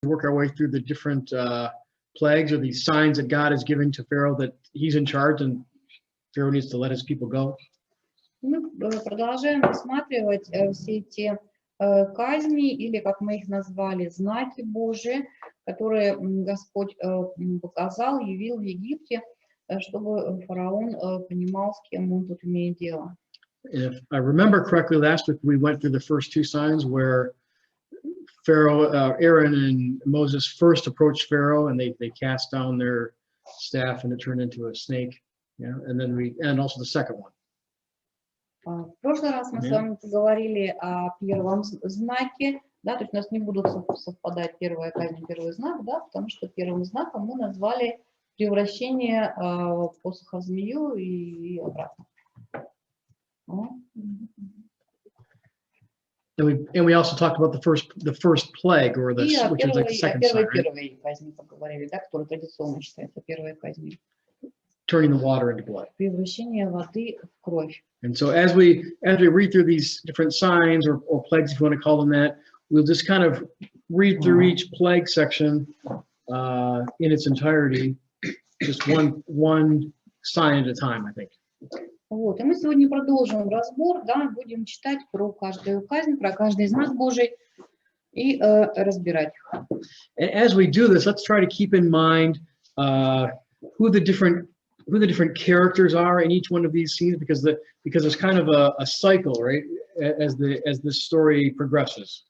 work our way through the different plagues or these signs that God has given to Pharaoh that he's in charge and Pharaoh needs to let his people go. Мы продолжаем рассматривать все эти казни, или, как мы их назвали, знаки Божии, которые Господь показал, явил в Египте, чтобы фараон понимал, с кем он тут имеет дело. If I remember correctly, last week we went through the first two signs where Pharaoh, Aaron and Moses first approached Pharaoh, and they cast down their staff and it turned into a snake. Yeah, and also the second one. В прошлый раз мы с вами поговорили о первом знаке, да, то есть у нас не будут совпадать первая казнь и первый знак, да, потому что первым знаком мы назвали превращение посоха в змею и обратно. And we also talked about the first plague, or the which is like the second sign, right? Первой казни поговорили, да, которая традиционно считается первой казнью. Turning the water into blood. Превращение воды в кровь. And so as we read through these different signs or plagues, if you want to call them that, we'll just kind of read through each plague section in its entirety, just one sign at a time, I think. Вот, и мы сегодня продолжим разбор, да, будем читать про каждую казнь, про каждый знак Божий и разбирать их. As we do this, let's try to keep in mind who the different characters are in each one of these scenes, because it's kind of a cycle, right? As this story progresses.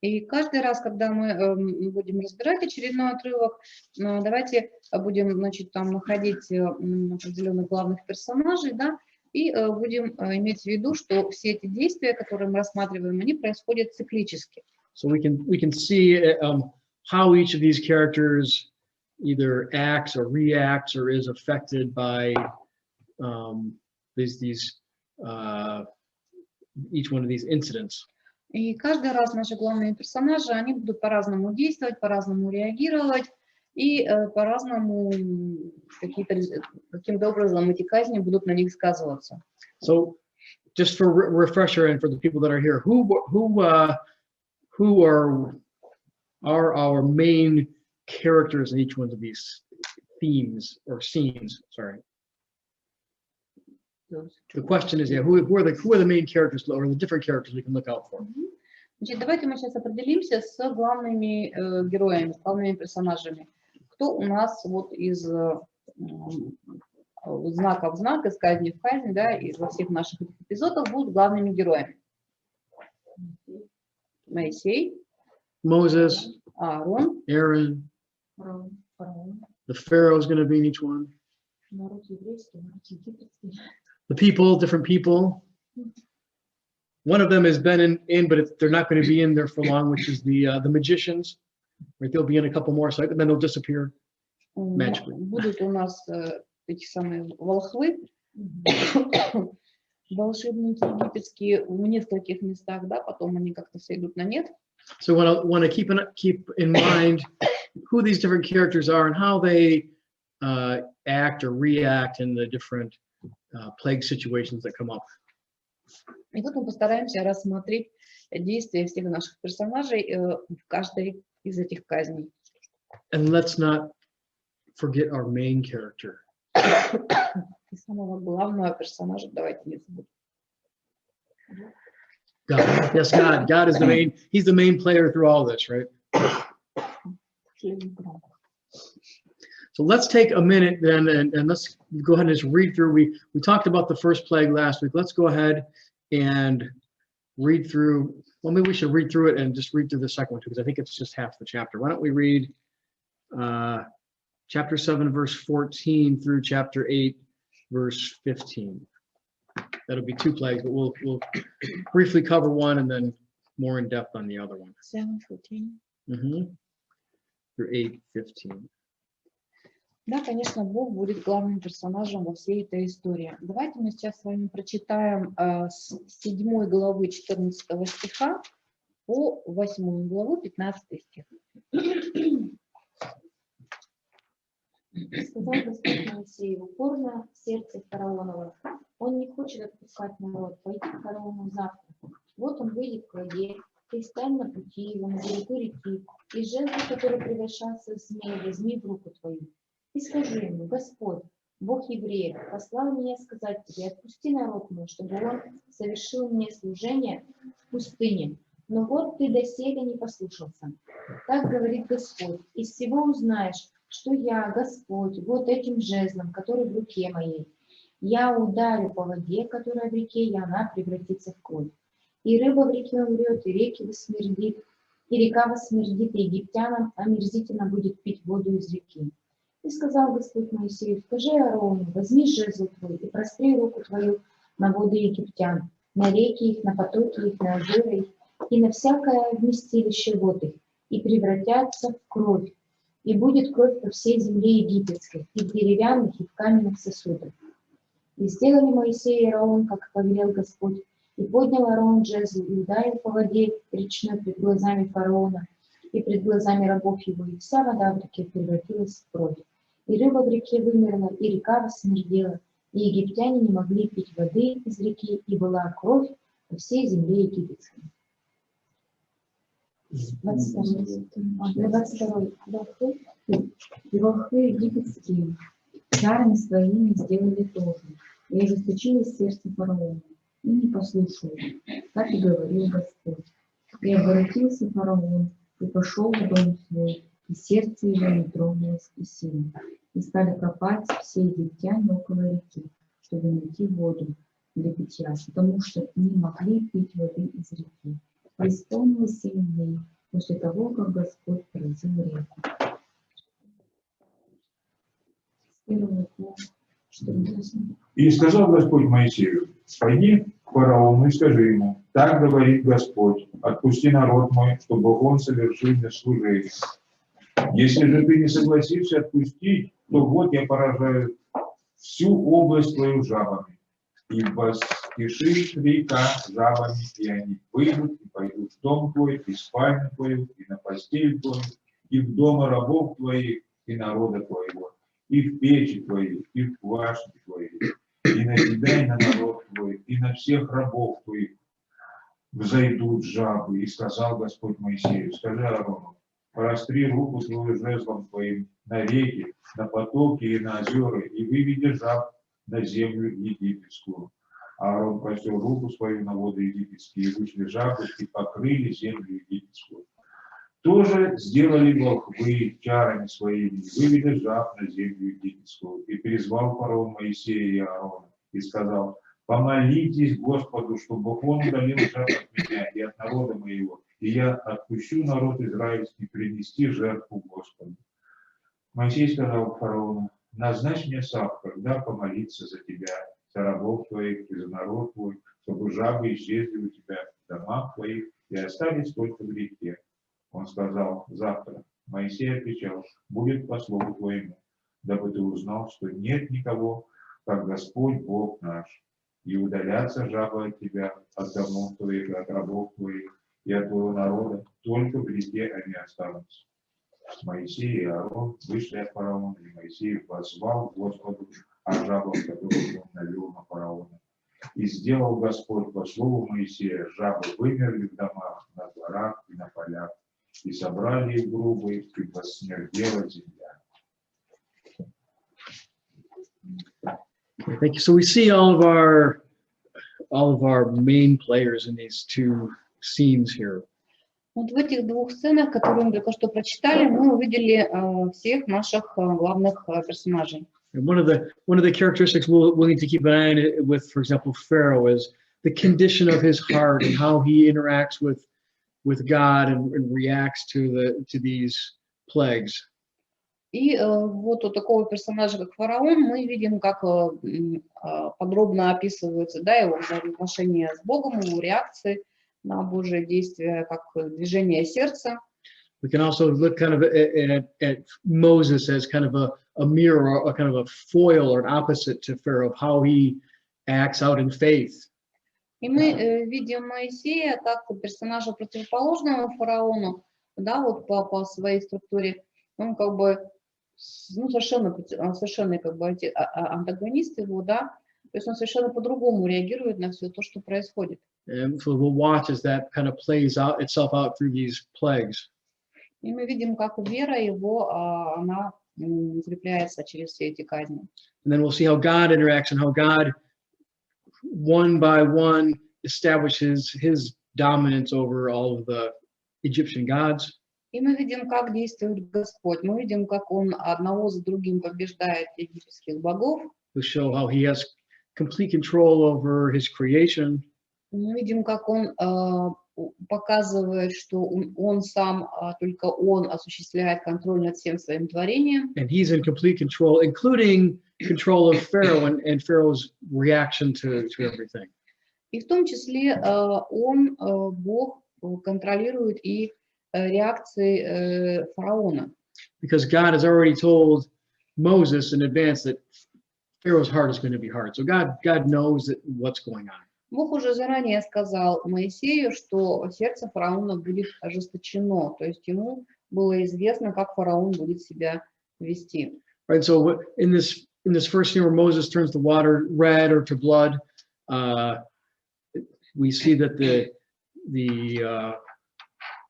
И каждый раз, когда мы будем разбирать очередной отрывок, давайте будем, значит, там находить определенных главных персонажей, да, и будем иметь в виду, что все эти действия, которые мы рассматриваем, они происходят циклически. So we can see how each of these characters either acts or reacts or is affected by each one of these incidents. И каждый раз наши главные персонажи, они будут по-разному действовать, по-разному реагировать, и по-разному каким-то образом эти казни будут на них сказываться. So, just for refresher and for the people that are here, who are our main characters in each one of these themes or scenes? Sorry. The question is, yeah, who are the main characters or the different characters we can look out for? Значит, давайте мы сейчас определимся с главными героями, с главными персонажами. Кто у нас вот из знака в знак, из казни в казнь, да, и во всех наших эпизодах будут главными героями? Моисей, Moses, Аарон, Aaron, the Pharaoh is going to be in each one. The people, different people. One of them has been in but they're not going to be in there for long, which is the magicians. Right, they'll be in a couple more seconds, and then they'll disappear magically. Будут у нас эти самые волхвы, волшебники египетские в нескольких местах, да, потом они как-то сойдут на нет. So want to keep in mind who these different characters are and how they act or react in the different plague situations that come up. И тут мы постараемся рассмотреть действия всех наших персонажей в каждой из этих казней. And let's not forget our main character. И самого главного персонажа давайте не забудем. God. Yes, God. God is the main. He's the main player through all this, right? So let's take a minute then, and let's go ahead and just read through. We talked about the first plague last week. Let's go ahead and read through. Well, maybe we should read through it and just read through the second one too, because I think it's just half the chapter. Why don't we read chapter 7, verse 14 through chapter 8, verse 15. That'll be two plagues, but we'll briefly cover one and then more in depth on the other one. 7:14. Through 8:15. Да, конечно, Бог будет главным персонажем во всей этой истории. Давайте мы сейчас с вами прочитаем с 7 главы 14 стиха по 8 главу 15 стих. Сказал Господь Моисею: упорно сердце фараоново, он не хочет отпускать народ, пойти к фараону завтра. Вот он выйдет к воде, ты встань на пути его, на берегу реки, и жезл, который превращался в змея, возьми в руку твою. И скажи ему: Господь, Бог евреев, послал меня сказать тебе: отпусти народ мой, чтобы он совершил мне служение в пустыне. Но вот ты доселе не послушался. Так говорит Господь: из всего узнаешь, что я, Господь, вот этим жезлом, который в руке моей. Я ударю по воде, которая в реке, и она превратится в кровь. И рыба в реке умрет, и реки восмердит, и река восмердит, и египтянам омерзительно будет пить воду из реки. И сказал Господь Моисею: скажи Аарону: возьми жезл твой и простри руку твою на воды египтян, на реки их, на потоки их, на озера их, и на всякое вместилище вод их, и превратятся в кровь. И будет кровь по всей земле египетской, и в деревянных, и в каменных сосудах. И сделали Моисей и Аарон, как повелел Господь, и поднял Аарон жезл, и ударил по воде речной пред глазами фараона, и пред глазами рабов его, и вся вода в реке превратилась в кровь. И рыба в реке вымерла, и река восмердела, и египтяне не могли пить воды из реки, и была кровь по всей земле египетской. 22. И волхвы египетские чарами своими сделали тоже, и ожесточилось сердце фараона, и не послушал, как и говорил Господь. И обратился фараон, и пошел в дом свой, и сердце его не тронулось и сильно. И стали копать все египтяне около реки, чтобы найти воду для питья, потому что не могли пить воды из реки. И исполнилось 7 дней после того, как Господь поразил реку. И сказал Господь Моисею: пойди к фараону и скажи ему: так говорит Господь, отпусти народ мой, чтобы он совершил мне служение. Если же ты не согласишься отпустить, то вот я поражаю всю область твою жабами, и воскишит река жабами, и они выйдут и пойдут в дом твой, и в спальню твою, и на постель твою, и в дома рабов твоих, и народа твоего, и в печи твои, и в квашни твои, и на тебя, и на народ твой, и на всех рабов твоих взойдут жабы. И сказал Господь Моисею: скажи Аарону: простри руку твою жезлом твоим на реки, на потоки и на озера, и выведи жаб на землю египетскую. Аарон простер руку свою на воды египетские, и вышли жабы, и покрыли землю египетскую. Тоже сделали волхвы чарами своими, вывели жаб на землю египетскую. И призвал фараон Моисея и Аарона, и сказал: помолитесь Господу, чтобы он удалил жаб от меня и от народа моего, и я отпущу народ израильский принести жертву Господу. Моисей сказал фараону: назначь мне сам, когда помолиться за тебя, за рабов твоих и за народ твой, чтобы жабы исчезли у тебя в домах твоих и остались только в реке. Он сказал: завтра. Моисей отвечал: будет по слову твоему, дабы ты узнал, что нет никого, как Господь Бог наш. И удалятся жабы от тебя, от домов твоих, от рабов твоих и от твоего народа, только в реке они останутся. Моисей и Аарон вышли от фараона, и Моисей воззвал Господу о жабах, которые он навел на фараона. И сделал Господь по слову Моисея: жабы вымерли в домах, на дворах и на полях, и собрали их грубые, и восмердела земля. Thank you. So we see all of our main players in these two scenes here. Вот в этих двух сценах, которые мы только что прочитали, мы увидели всех наших главных персонажей. And one of the characteristics we'll need to keep an eye on with, for example, Pharaoh, is the condition of his heart and how he interacts with God and reacts to these plagues. И вот у такого персонажа, как фараон, мы видим, как подробно описываются, да, его взаимоотношения с Богом, его реакции на Божие действия, как движение сердца. We can also look kind of at Moses as kind of a mirror, or a kind of a foil or an opposite to Pharaoh, of how he acts out in faith. И мы видим Моисея как персонажа противоположного фараону, да, вот по своей структуре. Он как бы, ну, совершенно как бы антагонист его, да, то есть он совершенно по-другому реагирует на все то, что происходит. And so we'll watch as that kind of plays out itself out through these plagues. И мы видим, как вера его, она укрепляется через все эти казни. And then we'll see how God interacts and how God, one by one, establishes his dominance over all of the Egyptian gods. И мы видим, как действует Господь. Мы видим, как Он одного за другим побеждает египетских богов. To show how he has complete control over his creation. Мы видим, как Он показывает, что Он сам, только Он осуществляет контроль над всем своим творением. And he's in complete control, including control of Pharaoh and Pharaoh's reaction to everything. И в том числе Он, Бог, контролирует и реакции фараона. Because God has already told Moses in advance that Pharaoh's heart is going to be hard. So God knows what's going on. Бог уже заранее сказал Моисею, что сердце фараона будет ожесточено, то есть ему было известно, как фараон будет себя вести. Right. So in this first scene where Moses turns the water red or to blood, we see that the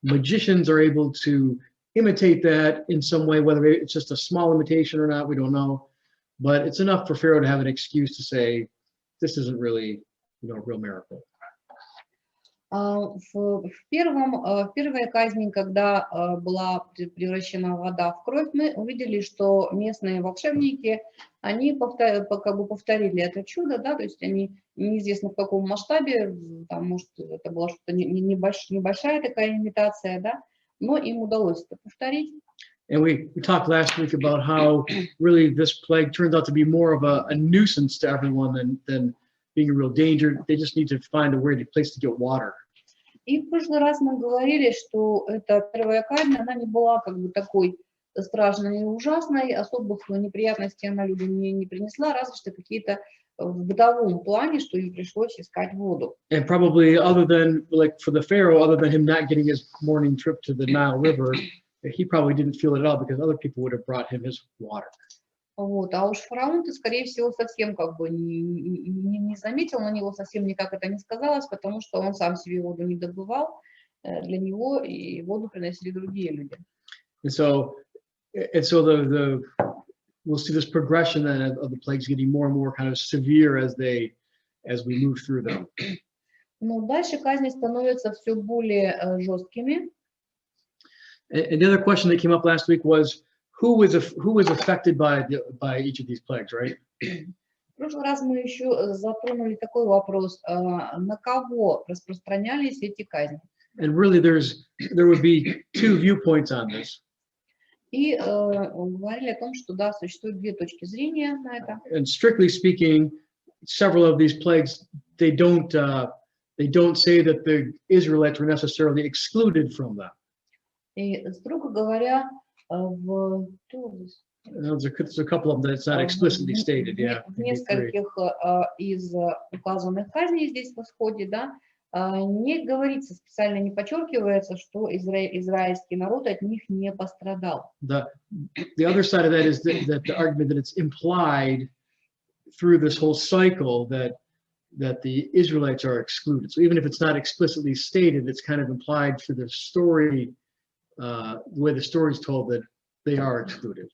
magicians are able to imitate that in some way, whether it's just a small imitation or not, we don't know. But it's enough for Pharaoh to have an excuse to say, this isn't really, a real miracle. В первой казни, когда была превращена вода в кровь, мы увидели, что местные волшебники, они повторили это чудо, да, то есть они неизвестно в каком масштабе, там, может, это была что-то небольшая такая имитация, да, но им удалось это повторить. And we talked last week about how really this plague turns out to be more of a nuisance to everyone than being a real danger. They just need to find a place to get water. И в прошлый раз мы говорили, что эта первая казнь, она не была как бы такой страшной и ужасной, особых неприятностей она людям не принесла, разве что какие-то в бытовом плане, что им пришлось искать воду. And probably other than, like for the Pharaoh, other than him not getting his morning trip to the Nile River, he probably didn't feel it at all because other people would have brought him his water. Вот, а уж фараон-то, скорее всего, совсем как бы не заметил, на него совсем никак это не сказалось, потому что он сам себе воду не добывал, для него и воду приносили другие люди. And so we'll see this progression then of the plagues getting more and more kind of severe as we move through them. Но дальше казни становятся все более жесткими. And the other question that came up last week was who was affected by each of these plagues, right? В прошлый раз мы еще затронули такой вопрос, на кого распространялись эти казни. And really there would be two viewpoints on this. И говорили о том, что да, существует две точки зрения на это. And strictly speaking, several of these plagues, they don't say that the Israelites were necessarily excluded from them. И, строго говоря, There's a couple of them that's not explicitly stated, yeah. В нескольких из указанных казней здесь в исходе, да, не говорится, специально не подчеркивается, что израильский народ от них не пострадал. The other side of that is that the argument that it's implied through this whole cycle that the Israelites are excluded. So even if it's not explicitly stated, it's kind of implied through the story, the way the story is told, that they are excluded.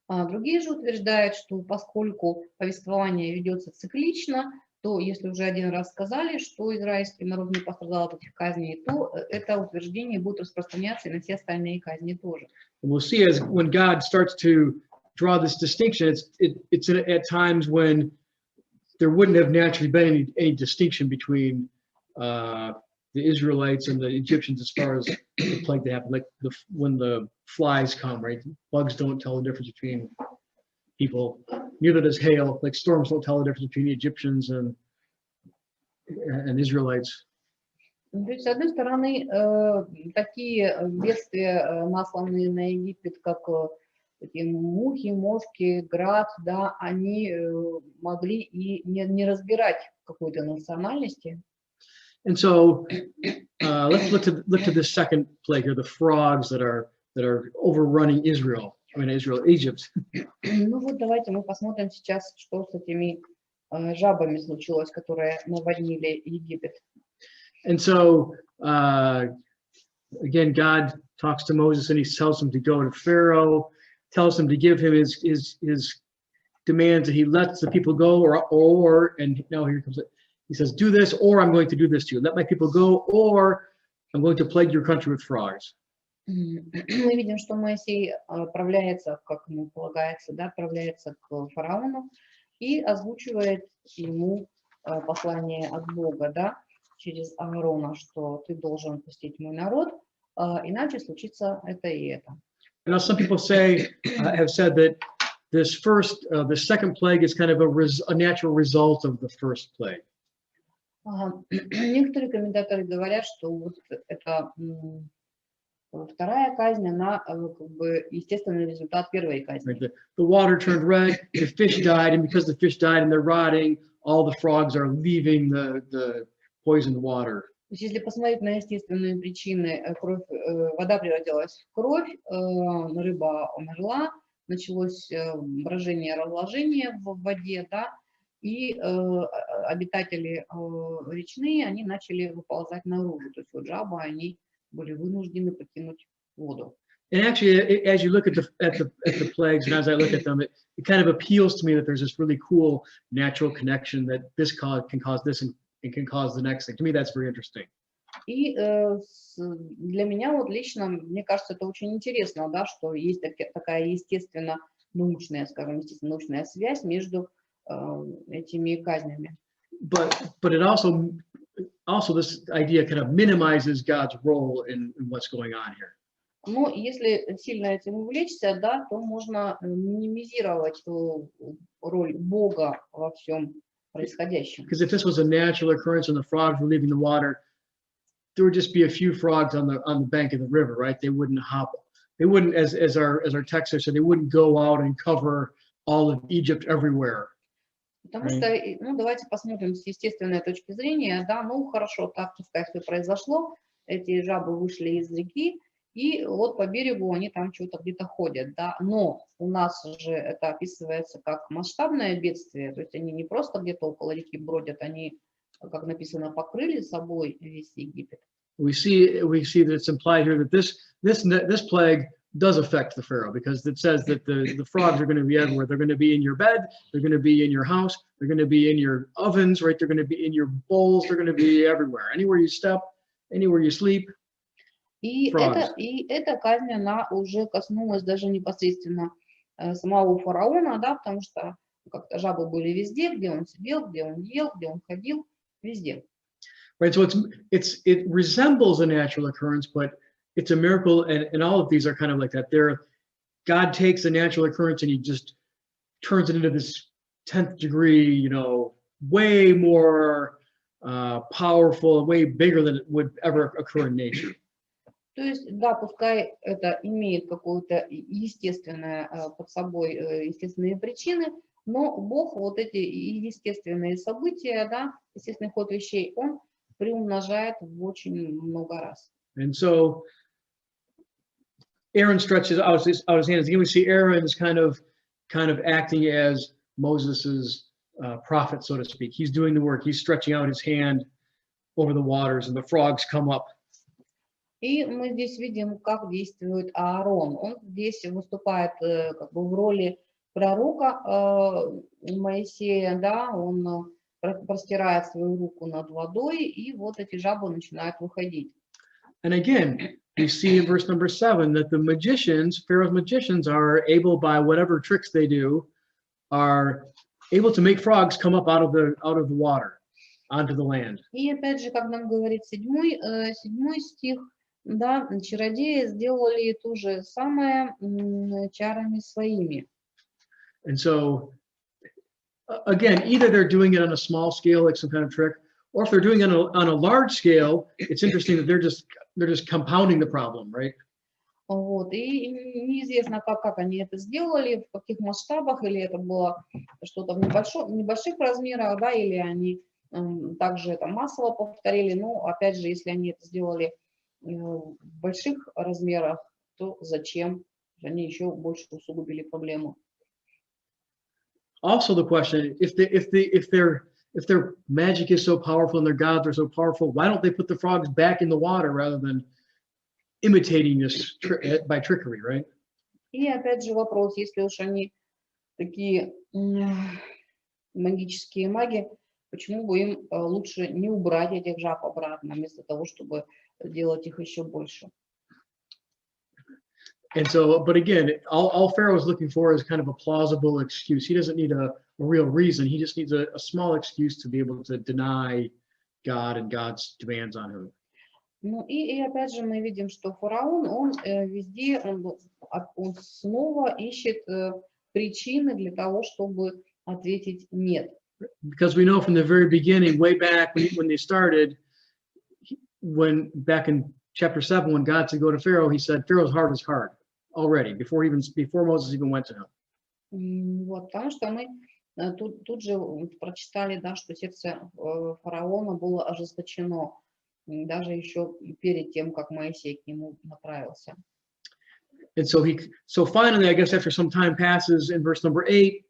Другие же утверждают, что поскольку повествование ведется циклично, то если уже один раз сказали, что израильский народ не пострадал от этих казней, то это утверждение будет распространяться и на все остальные казни тоже. We'll see as when God starts to draw this distinction, it's at times when there wouldn't have naturally been any distinction between the Israelites and the Egyptians as far as the plague that happened, like when the flies come, right? Bugs don't tell the difference between people. Neither does hail. Like storms don't tell the difference between the Egyptians and Israelites. То есть, с одной стороны, такие бедствия, насланные на Египет, как такие мухи, мошки, град, да, они могли и не разбирать какой-то национальности. And so let's look to this second plague here, the frogs that are overrunning Egypt. Ну вот давайте мы посмотрим сейчас, что с этими жабами случилось, которые наводнили Египет. And so again, God talks to Moses and he tells him to go to Pharaoh, tells him to give him his demands, that he lets the people go, or and now here comes it. He says, do this, or I'm going to do this to you. Let my people go, or I'm going to plague your country with frogs. Мы видим, что Моисей отправляется, как ему полагается, да, отправляется к фараону и озвучивает ему послание от Бога, да, через Аарона, что ты должен пустить мой народ, иначе случится это и это. Now, some people have said that the second plague is kind of a natural result of the first plague. Некоторые комментаторы говорят, что вот эта вторая казнь, она как бы естественный результат первой казни. Right? The water turned red, the fish died, and because the fish died and they're rotting, all the frogs are leaving the poisoned water. То есть, если посмотреть на естественные причины, вода превратилась в кровь, рыба умерла, началось брожение, разложение в воде, да, и обитатели речные, они начали выползать наружу. То есть вот жабы, они были вынуждены покинуть воду. And actually, as you look at the plagues, and as I look at them, it kind of appeals to me that there's this really cool natural connection that this can cause this and can cause the next thing. To me, that's very interesting. И для меня вот лично, мне кажется, это очень интересно, да, что есть такая естественно-научная, скажем, естественно-научная связь между этими казнями. But it also this idea kind of minimizes God's role in what's going on here. Но если сильно этим увлечься, да, то можно минимизировать роль Бога во всем происходящем. Because if this was a natural occurrence and the frogs were leaving the water, there would just be a few frogs on the bank of the river, right? They wouldn't they wouldn't, as our text said, they wouldn't go out and cover all of Egypt everywhere. Потому что, ну, давайте посмотрим с естественной точки зрения, да, ну, хорошо, так, пускай все произошло, эти жабы вышли из реки, и вот по берегу они там что-то где-то ходят, да, но у нас же это описывается как масштабное бедствие, то есть они не просто где-то около реки бродят, они, как написано, покрыли собой весь Египет. We see that it's implied here that this plague does affect the Pharaoh, because it says that the frogs are going to be everywhere. They're going to be in your bed, they're going to be in your house, they're going to be in your ovens, right? They're going to be in your bowls, they're going to be everywhere. Anywhere you step, anywhere you sleep. И эта казнь, она уже коснулась даже непосредственно самого фараона, да, потому что как-то жабы были везде, где он сидел, где он ел, где он ходил, везде. Right, so it resembles a natural occurrence, but it's a miracle, and all of these are kind of like that. God takes a natural occurrence and he just turns it into this 10th degree, you know, way more powerful, way bigger than it would ever occur in nature. То есть, да, пускай это имеет какое-то естественное под собой, естественные причины, но Бог вот эти естественные события, да, естественный ход вещей, он приумножает в очень много раз. And so Aaron stretches out his hands. Again, we see Aaron is kind of acting as Moses's prophet, so to speak. He's doing the work. He's stretching out his hand over the waters, and the frogs come up. И мы здесь видим, как действует Аарон. Он здесь выступает как бы в роли пророка Моисея, да, он простирает свою руку над водой, и вот эти жабы начинают выходить. And again, we see in verse number 7 that the magicians, Pharaoh's magicians, are able, by whatever tricks they do, are able to make frogs come up out of the water onto the land. И опять же, как нам говорит седьмой стих, да, чародеи сделали то же самое чарами своими. And so, again, either they're doing it on a small scale, like some kind of trick, or if they're doing it on a large scale, it's interesting that they're just compounding the problem, right? Вот, и неизвестно, как они это сделали, в каких масштабах, или это было что-то в небольших размерах, да, или они также это массово повторили, но, опять же, если они это сделали в больших размерах, то зачем? Они еще больше усугубили проблему. Also, the question: if their magic is so powerful and their gods are so powerful, why don't they put the frogs back in the water rather than imitating this by trickery, right? И опять же вопрос, если уж они такие магические маги, почему бы им лучше не убрать этих жаб обратно, вместо того, чтобы делать их еще больше? And so, but again, all Pharaoh is looking for is kind of a plausible excuse. He doesn't need a real reason. He just needs a small excuse to be able to deny God and God's demands on him. Ну и опять же мы видим, что фараон, он везде, он снова ищет причины для того, чтобы ответить нет. Because we know from the very beginning, way back when they started, back in chapter 7, when God said go to Pharaoh, he said Pharaoh's heart is hard already, before Moses even went to him. Вот, потому что мы тут же прочитали, да, что сердце фараона было ожесточено, даже еще перед тем, как Моисей к нему направился. And so finally, I guess after some time passes, in verse number 8,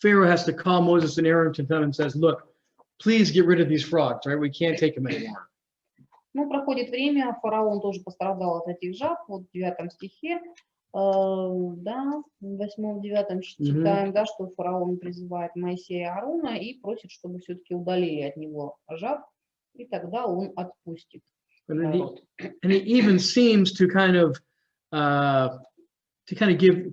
Pharaoh has to call Moses and Aaron to them and says, look, please get rid of these frogs, right? We can't take them anymore. Ну, проходит время, фараон тоже пострадал от этих жаб, вот в 9 стихе, да, в 8-9 читаем, да, что фараон призывает Моисея и Аарона и просит, чтобы все-таки удалили от него жаб, и тогда он отпустит народ. And he even seems to kind of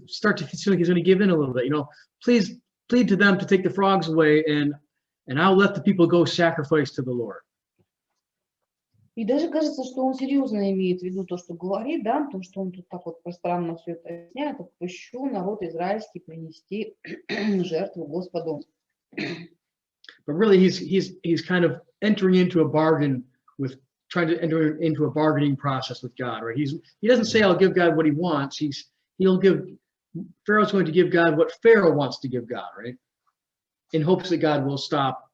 start to feel like he's going to give in a little bit, you know, please plead to them to take the frogs away, and I'll let the people go sacrifice to the Lord. И даже кажется, что он серьезно имеет в виду то, что говорит, да, то, что он тут так вот пространно все это объясняет, отпущу народ израильский принести жертву Господу. But really, he's kind of entering into a bargain with, trying to enter into a bargaining process with God, right? He doesn't say I'll give God what he wants. Pharaoh's going to give God what Pharaoh wants to give God, right? In hopes that God will stop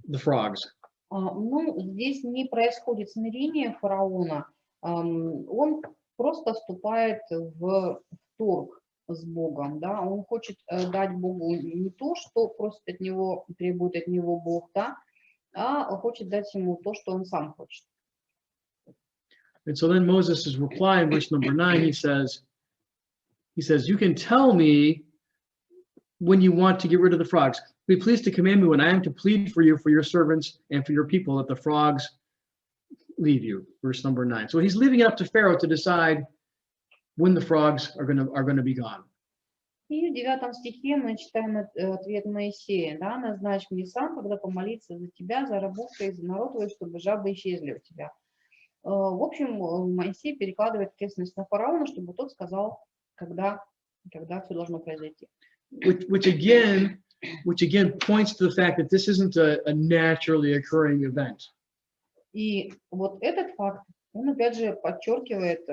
the frogs. Ну, здесь не происходит смирение фараона, он просто вступает в торг с Богом, да, он хочет дать Богу не то, что просит от него, требует от него Бог, да, а хочет дать ему то, что он сам хочет. And so then Moses' reply in verse number 9, he says, you can tell me when you want to get rid of the frogs. Be pleased to command me when I am to plead for you, for your servants, and for your people, that the frogs leave you. Verse number 9. So he's leaving it up to Pharaoh to decide when the frogs are going to be gone. И в 9 стихе мы читаем ответ Моисея, да, назначь мне сам, когда помолиться за тебя, за рабов твоих, за народ твой, чтобы жабы исчезли у тебя. В общем, Моисей перекладывает ответственность на фараона, чтобы тот сказал, когда все должно произойти. Which again points to the fact that this isn't a naturally occurring event. И вот этот факт, он опять же подчеркивает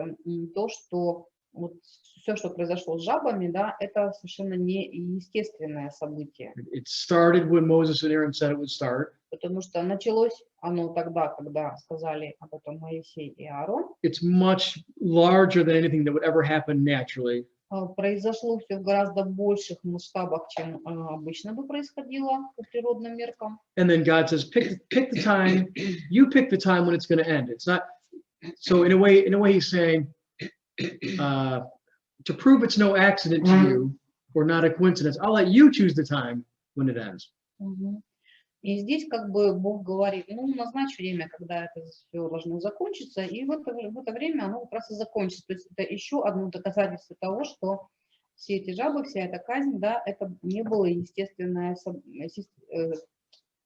то, что вот все, что произошло с жабами, да, это совершенно не естественное событие. It started when Moses and Aaron said it would start. Потому что началось оно тогда, когда сказали об этом Моисей и Аарон. It's much larger than anything that would ever happen naturally. Произошло все в гораздо больших масштабах, чем обычно бы происходило по природным меркам. And then God says, pick the time. You pick the time when it's going to end. It's not. So in a way, he's saying, to prove it's no accident to you or not a coincidence, I'll let you choose the time when it ends. И здесь как бы Бог говорит, ну, назначь время, когда это все должно закончиться, и в это время оно как раз и закончится. То есть это еще одно доказательство того, что все эти жабы, вся эта казнь, да, это не было естественное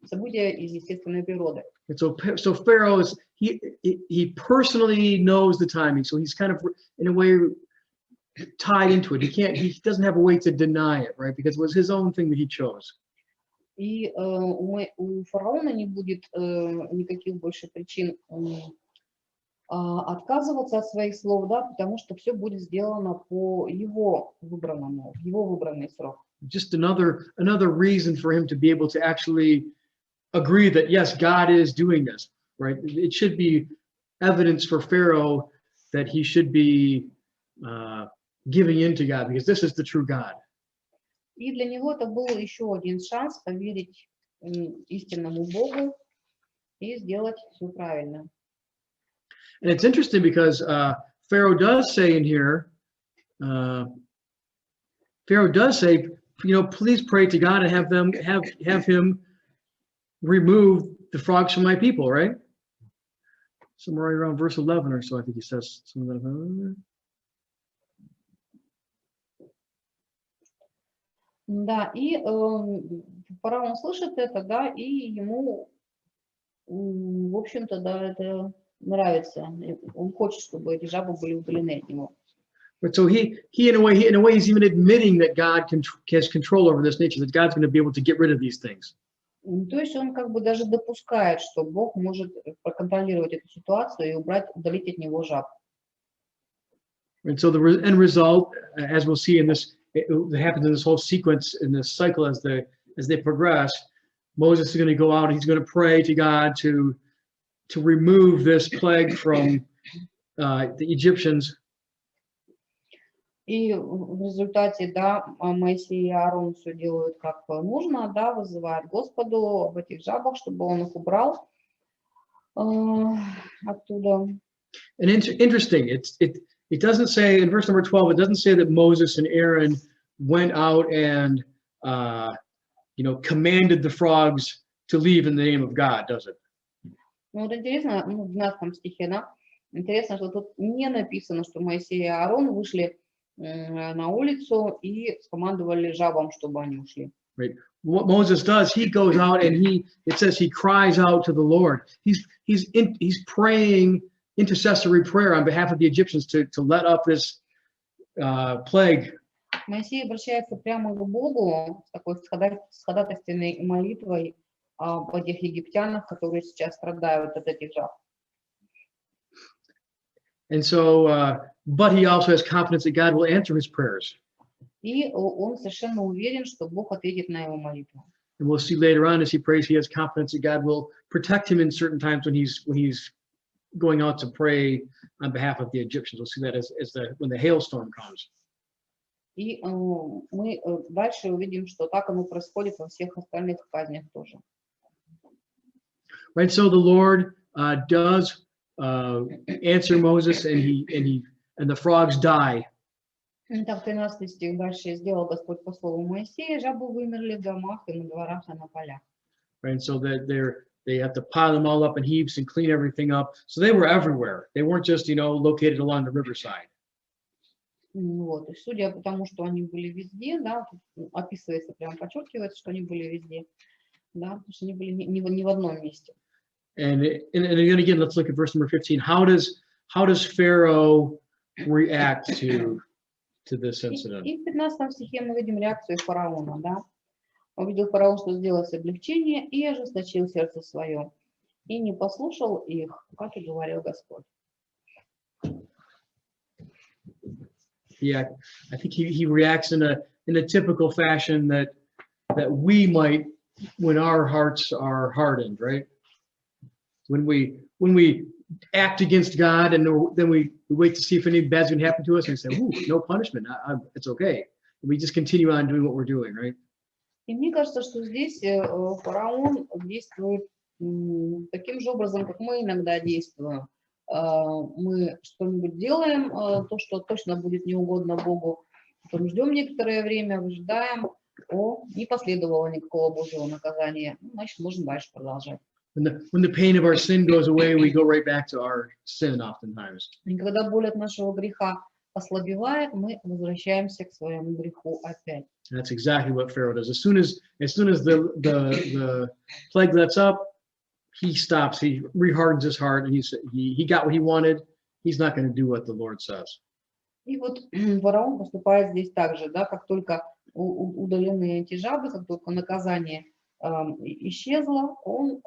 событие из естественной природы. And so Pharaoh he personally knows the timing, so he's kind of in a way tied into it. He doesn't have a way to deny it, right? Because it was his own thing that he chose. И у фараона не будет никаких больше причин отказываться от своих слов, да, потому что все будет сделано по его выбранный срок. Just another reason for him to be able to actually agree that yes, God is doing this, right? It should be evidence for Pharaoh that he should be giving in to God, because this is the true God. И для него это был еще один шанс поверить истинному Богу и сделать все правильно. And it's interesting because Pharaoh does say in here, Pharaoh does say, you know, please pray to God and have him remove the frogs from my people, right? Somewhere right around verse 11 or so, I think he says something like that. Да, и фараон слышит это, да, и ему, в общем-то, да, это нравится. Он хочет, чтобы эти жабы были удалены от него. But so he in a way he's even admitting that God has control over this nature, that God's going to be able to get rid of these things. То есть он как бы даже допускает, что Бог может проконтролировать эту ситуацию и удалить от него жаб. And so the end result, as we'll see in this, it happens in this whole sequence, in this cycle as they progress, Moses is going to go out and he's going to pray to God to remove this plague from the Egyptians. И в результате, да, Моисей и Аарон все делают как нужно, да, вызывают Господу об этих жабах, чтобы он их убрал оттуда. And interesting, it doesn't say in verse number 12, it doesn't say that Moses and Aaron went out and you know, commanded the frogs to leave in the name of God, does it? Ну вот интересно, в 12 стихе, да, интересно, что тут не написано, что Моисей и Аарон вышли на улицу и скомандовали жабам, чтобы они ушли. Right. What Moses does, he goes out and it says he cries out to the Lord. He's praying intercessory prayer on behalf of the Egyptians to let up this plague. Моисей обращается прямо к Богу с такой ходатайственной молитвой об этих египтянах, которые сейчас страдают от этих жаб. And so, but he also has confidence that God will answer his prayers. И он совершенно уверен, что Бог ответит на его молитву. And we'll see later on as he prays, he has confidence that God will protect him in certain times when he's going out to pray on behalf of the Egyptians. We'll see that when the hailstorm comes. И мы дальше увидим, что так оно происходит во всех остальных казнях тоже. Right, so the Lord does answer Moses, and the frogs die. Итак, 13 стих дальше. «Сделал Господь по слову Моисея, жабы вымерли в домах и на дворах и на полях». Right, so that they have to pile them all up in heaps and clean everything up. So they were everywhere. They weren't just, you know, located along the riverside. Вот, и судя по тому, что они были везде, да, описывается, прям подчеркивается, что они были везде, да, потому что они были не в одном месте. And again, let's look at verse number 15. How does Pharaoh react to this incident? И в 15 стихе мы видим реакцию фараона, да. Увидел фараон, что сделалось облегчение, и ожесточил сердце свое, и не послушал их, как и говорил Господь. Yeah, I think he reacts in a typical fashion that we might when our hearts are hardened, right? When we act against God and then we wait to see if anything bad's going to happen to us and we say, "Ooh, no punishment, it's okay." And we just continue on doing what we're doing, right? И мне кажется, что здесь фараон действует таким же образом, как мы иногда действуем. Мы что-нибудь делаем, то, что точно будет неугодно Богу, потом ждем некоторое время, выжидаем, не последовало никакого Божьего наказания, значит, можно дальше продолжать. When the pain of our sin goes away, we go right back to our sin oftentimes. И когда боль от нашего греха ослабевает, мы возвращаемся к своему греху опять. That's exactly what Pharaoh does. As soon as the plague lets up, he stops. He rehardens his heart, and he got what he wanted. He's not going to do what the Lord says. И вот фараон поступает здесь так же, да, как только удалены эти жабы, как только наказание исчезло, он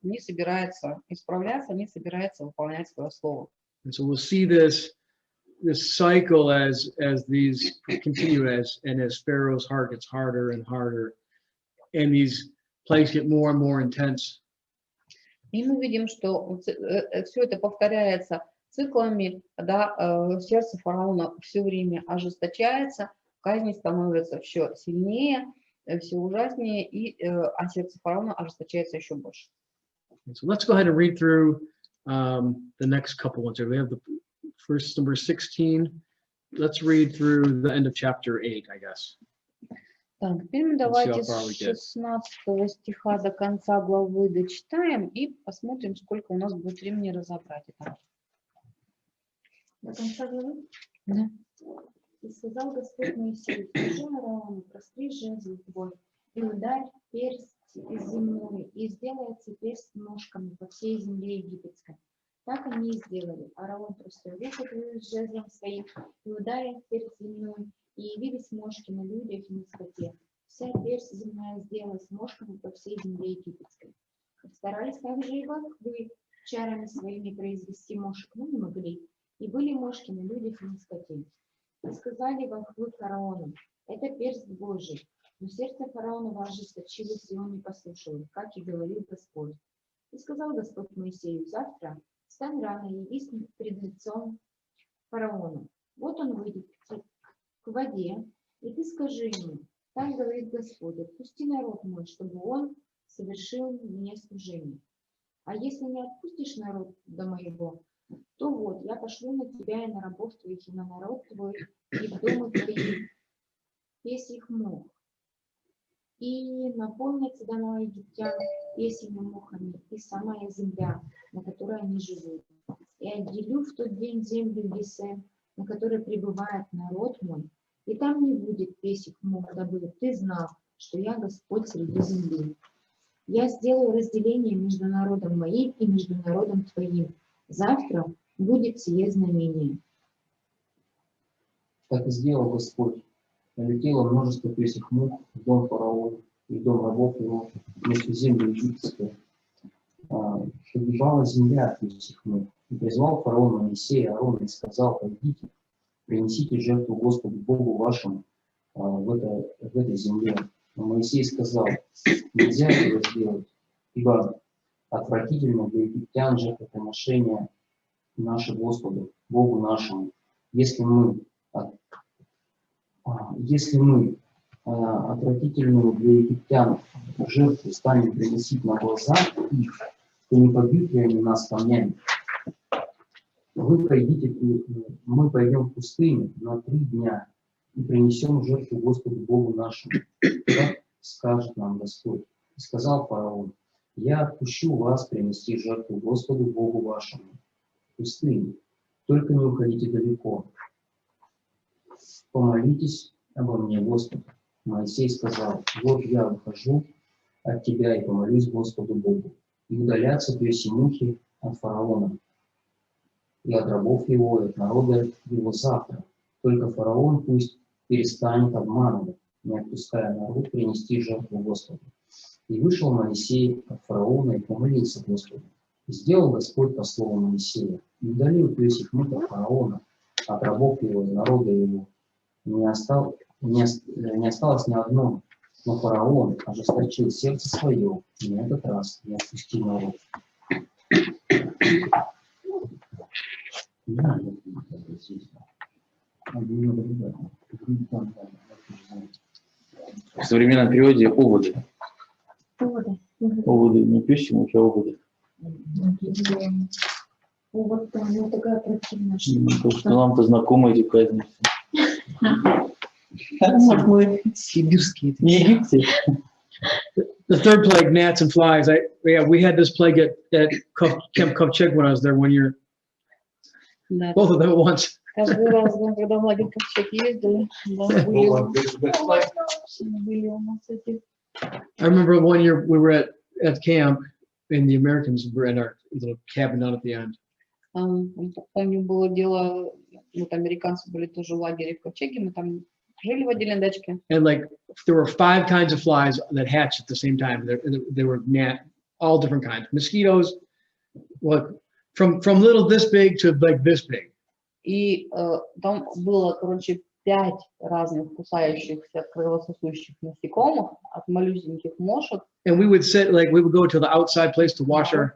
не собирается исправляться, не собирается выполнять свое слово. And so we'll see this cycle as these continue as Pharaoh's heart gets harder and harder, and these plagues get more and more intense. И мы видим, что все это повторяется циклами, да, сердце фараона все время ожесточается, казни становятся все сильнее, все ужаснее, а сердце фараона ожесточается еще больше. So let's go ahead and read through the next couple ones here. We have the first number 16. Let's read through the end of chapter 8, I guess. Так, теперь мы давайте с 16 стиха до конца главы дочитаем и посмотрим, сколько у нас будет времени разобрать это. До конца главы? Да. И сказал Господь Моисею: скажи Аарону, простри жезл твой, и ударь персть из земной, и сделается персть ножками по всей земле египетской. Так они и сделали. Аарон простил руку твою с жезлом своим, и ударил персть земной, и явились мошки на людях и на скоте. Вся персть земная сделалась мошками по всей земле египетской. Старались также и волхвы чарами своими произвести мошек, но не могли. И были мошки на людях и на скоте. И сказали волхвы фараону: это перст Божий. Но сердце фараона ожесточилось, и он не послушал их, как и говорил Господь. И сказал Господь Моисею: завтра встань рано и явись пред лицом фараону. Вот он выйдет к воде, и ты скажи ему: так говорит Господь, отпусти народ мой, чтобы он совершил мне служение. А если не отпустишь народ до моего, то вот я пошлю на тебя и на рабов твоих, и на народ твой, и в дома твоих весь их мох. И наполнится дома египтян песенными мухами, и самая земля, на которой они живут. И отделю в тот день землю Гесем, на которой пребывает народ мой, и там не будет песек мух, дабы ты знал, что я Господь среди земли. Я сделаю разделение между народом моим и между народом твоим. Завтра будет сие знамение. Так и сделал Господь. Налетело множество песек мух в дом фараона и в дом рабов его, между землю египетскую. Погибала земля от песек мух. И призвал фараон Моисея, Аарона, и сказал: пойдите, принесите жертву Господу Богу вашему в этой земле. Но Моисей сказал: нельзя этого сделать, ибо отвратительно для египтян жертвоприношение наше Господу, Богу нашему. Если мы отвратительную для египтян жертву станем приносить на глаза их, то не побьют ли они нас камнями? Мы пойдем в пустыню на 3 дня и принесем жертву Господу Богу нашему. Так скажет нам Господь. И сказал фараон: я отпущу вас принести жертву Господу Богу вашему в пустыню, только не уходите далеко. Помолитесь обо мне, Господу. Моисей сказал: вот я выхожу от тебя и помолюсь Господу Богу. И удалятся песи мухи от фараона, и от рабов его, и от народа его завтра. Только фараон пусть перестанет обманывать, не отпуская народ принести жертву Господу. И вышел Моисей от фараона и помолился Господу. И сделал Господь по слову Моисея, и удалил песих мух от фараона, от рабов его и народа его. Не осталось ни одного, но фараон ожесточил сердце свое, и на этот раз не отпустил народ. В современном переводе оводы. Оводы, не пищи, но еще оводы. Вот там такая противная То, что нам-то знакомы эти праздники. Мы сибирские. Не Египте. The third plague, gnats and flies. We had this plague at Camp Kovчег when I was there 1 year. Да. Both of them at once. Каждый раз, когда в лагерь Ковчег ездили, да, были у нас эти. I remember 1 year we were at camp, and the Americans were in our little cabin down at the end. Помню, было дело, вот американцы были тоже в лагере в Ковчеге, мы там жили в отдельной дачке. And like there were 5 kinds of flies that hatched at the same time. They were all different kinds. Mosquitoes, what from little this big to like this big. И там было, короче, 5 разных кусающихся кровососущих насекомых, от малюсеньких мошек. And we would go to the outside place to wash our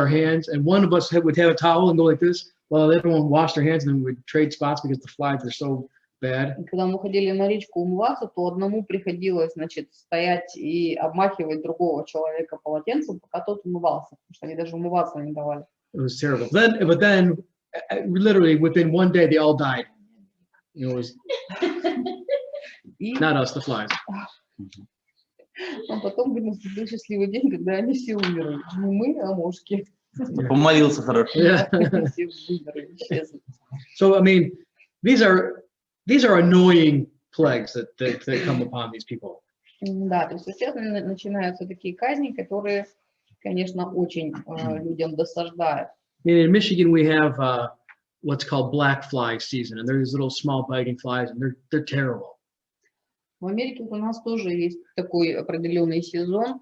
hands. And one of us would have a towel and go like this, while everyone washed their hands, and then we would trade spots because the flies were so bad. И когда мы ходили на речку умываться, то одному приходилось, значит, стоять и обмахивать другого человека полотенцем, пока тот умывался, потому что они даже умываться не давали. It was terrible. But then, literally within one day, they all died. It was И not us, the flies. а потом был счастливый день, когда они все умерли. Не мы, а мошки. Помолился хорошо. Yeah. Все вымерли, исчезли. So I mean, these are annoying plagues that come upon these people. Да, то есть сейчас начинаются такие казни, которые, конечно, очень людям досаждают. In Michigan, we have what's called black fly season, and they're these little small biting flies, and they're terrible. В Америке у нас тоже есть такой определенный сезон,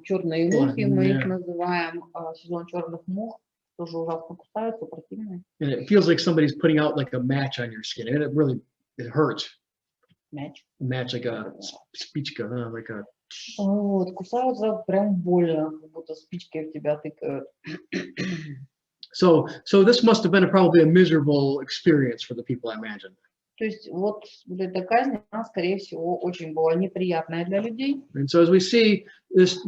черные мухи, мы их называем, сезон черных мух, тоже ужасно кусаются, противные. And it feels like somebody's putting out like a match on your skin, and it hurts. Мяч. Match like a спичка, like a. Вот, кусаются прям больно, как будто спичкой в тебя тыкают. So this must have been probably a miserable experience for the people, I imagine. То есть вот эта казнь, она, скорее всего, очень была неприятная для людей. And so as we see this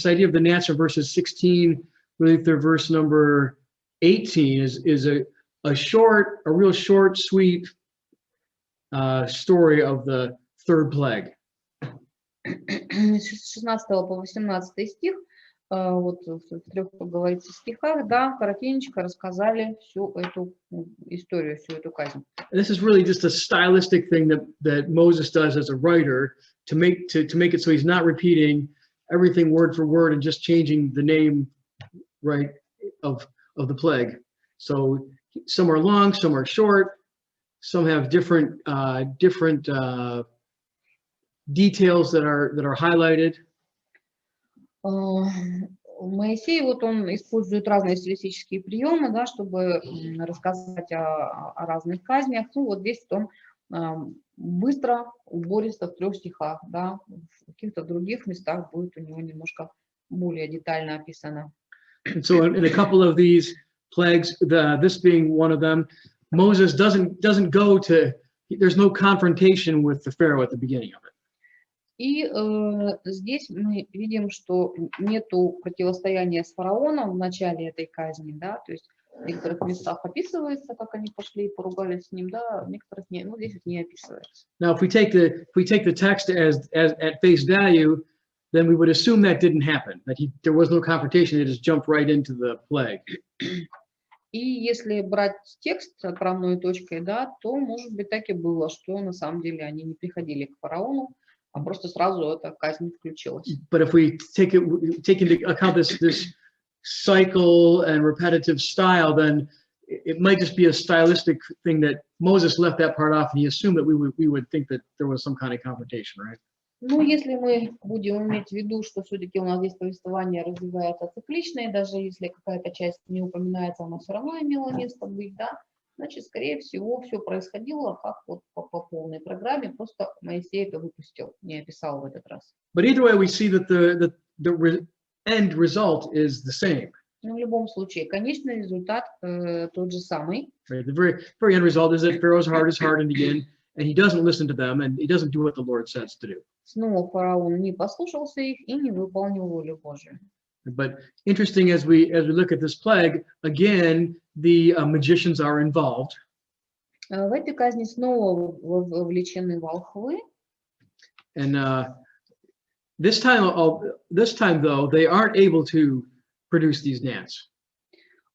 idea of the gnats in verses 16 really through verse number 18 is a real short, sweet story of the third plague. С 16 по 18 стих, вот в трех, как говорится, стихах, да, коротенько рассказали всю эту историю, всю эту казнь. This is really just a stylistic thing that Moses does as a writer to make it so he's not repeating everything word for word and just changing the name, right, of the plague. So some are long, some are short, some have different details that are highlighted. Моисей, вот он использует разные стилистические приемы, да, чтобы рассказать о разных казнях. Ну, вот здесь он быстро, убористо в 3 стихах, да, в каких-то других местах будет у него немножко более детально описано. And so in a couple of these plagues, this being one of them, Moses doesn't go to, there's no confrontation with the Pharaoh at the beginning of it. И здесь мы видим, что нету противостояния с фараоном в начале этой казни, да, то есть в некоторых местах описывается, как они пошли и поругались с ним, да, в некоторых не, ну, здесь не описывается. Now, if we take the text as at face value, then we would assume that didn't happen, that there was no confrontation, they just jumped right into the plague. И если брать текст отправной точкой, да, то, может быть, так и было, что на самом деле они не приходили к фараону, а просто сразу эта казнь включилась. But if we take into account this cycle and repetitive style, then it might just be a stylistic thing that Moses left that part off, and he assumed that we would think that there was some kind of confrontation, right? Ну, если мы будем иметь в виду, что все-таки у нас здесь повествование развивается циклично, и даже если какая-то часть не упоминается, она все равно имела место быть, да, значит, скорее всего, все происходило как вот по полной программе, просто Моисей это выпустил, не описал в этот раз. But either way, we see that the end result is the same. Но в любом случае, конечный результат тот же самый. Right? The very end result is that Pharaoh's heart is hardened again, and he doesn't listen to them, and he doesn't do what the Lord says to do. Снова фараон не послушался их и не выполнил волю Божию. But interesting, as we look at this plague, again, the magicians are involved. В этой казни снова вовлечены волхвы. And this time, though, they aren't able to produce these gnats.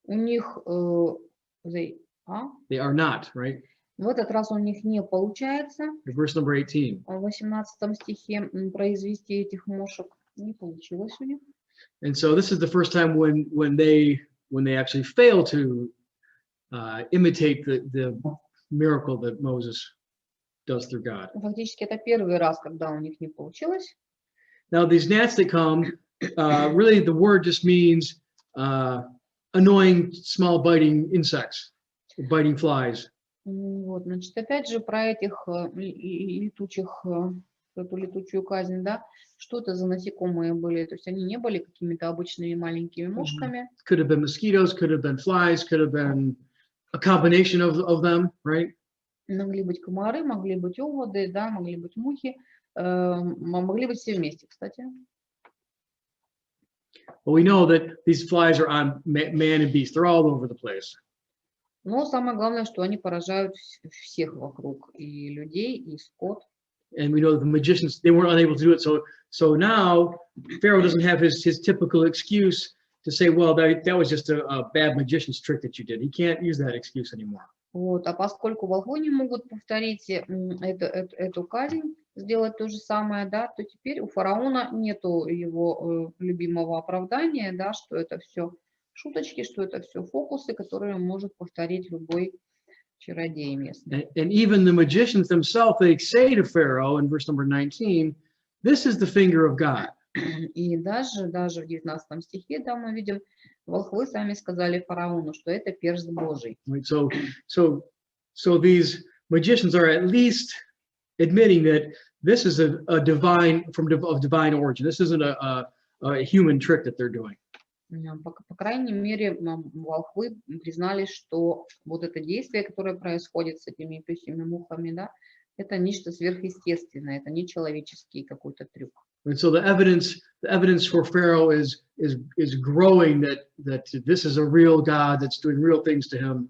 У них, They are not, right? в этот раз у них не получается. Verse number 18. В 18 стихе произвести этих мошек не получилось у них. And so this is the first time when they actually fail to imitate the miracle that Moses does through God. Фактически это первый раз, когда у них не получилось. Now these gnats that come, really the word just means annoying small biting insects, biting flies. Вот, значит, опять же про этих летучих, эту летучую казнь, да, что это за насекомые были, то есть они не были какими-то обычными маленькими мушками. Could have been mosquitoes, could have been flies, could have been a combination of them, right? Могли быть комары, могли быть оводы, да, могли быть мухи, могли быть все вместе, кстати. But we know that these flies are on man and beast. They're all over the place. Но самое главное, что они поражают всех вокруг, и людей, и скот. And we know that the magicians, they weren't unable to do it. So now Pharaoh doesn't have his typical excuse to say, well, that was just a bad magician's trick that you did. He can't use that excuse anymore. Вот. А поскольку волхвы не могут повторить эту казнь, сделать то же самое, да, то теперь у фараона нету его любимого оправдания, да, что это все шуточки, что это все фокусы, которые может повторить любой чародей местный. And even the magicians themselves, they say to Pharaoh in verse number 19, this is the finger of God. И даже в 19 стихе, да, мы видим, волхвы сами сказали фараону, что это перст Божий. Right? So these magicians are at least admitting that this is a divine, of divine origin. This isn't a human trick that they're doing. По крайней мере, волхвы признали, что вот это действие, которое происходит с этими пёсьими мухами, да, это нечто сверхъестественное, это не человеческий какой-то трюк. And so the evidence for Pharaoh is growing that this is a real God that's doing real things to him.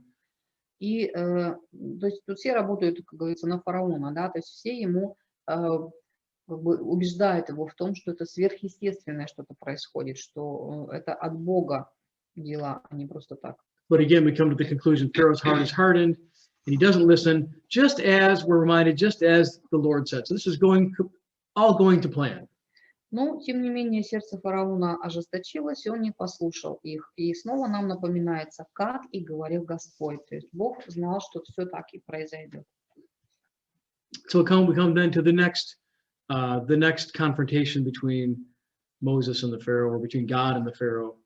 И то есть тут все работают, как говорится, на фараона, да, то есть все ему как бы убеждают его в том, что это сверхъестественное что-то происходит, что это от Бога дела, а не просто так. But again, we come to the conclusion: Pharaoh's heart is hardened, and he doesn't listen. Just as we're reminded, just as the Lord said. So this is all going to plan. Но, тем не менее, сердце фараона ожесточилось, и он не послушал их. И снова нам напоминается, как и говорил Господь. То есть Бог знал, что все так и произойдет. So we come then to the next confrontation between Moses and the Pharaoh, or between God and the Pharaoh,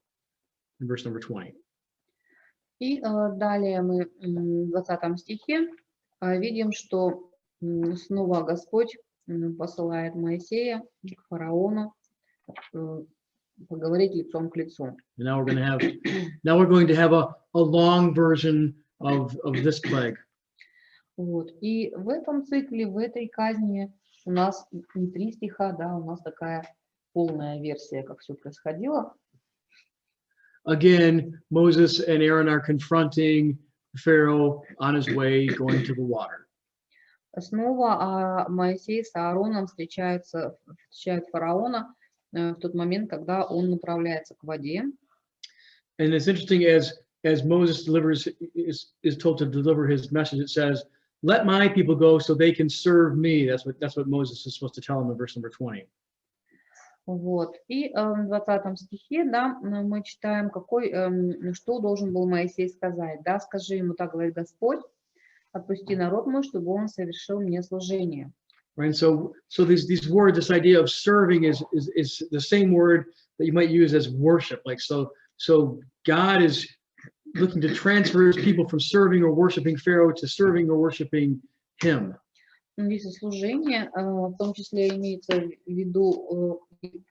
in verse number 20. И далее мы в 20 стихе видим, что снова Господь посылает Моисея к фараону поговорить лицом к лицу. Now we're going to have a long version of this plague. Вот. И в этом цикле, в этой казни у нас не 3 стиха, да, у нас такая полная версия, как все происходило. Again, Moses and Aaron are confronting Pharaoh on his way going to the water. Снова Моисей с Аароном встречают фараона в тот момент, когда он направляется к воде. And it's interesting, as Moses is told to deliver his message, it says, "Let my people go so they can serve me." That's what Moses is supposed to tell him in verse number 20. Вот. И в 20 стихе, да, мы читаем, что должен был Моисей сказать. Да, скажи ему, так говорит Господь, отпусти народ мой, чтобы он совершил мне служение. Right. So these words, this idea of serving is the same word that you might use as worship. Like so God is looking to transfer his people from serving or worshiping Pharaoh to serving or worshiping him. Здесь служение, в том числе имеется в виду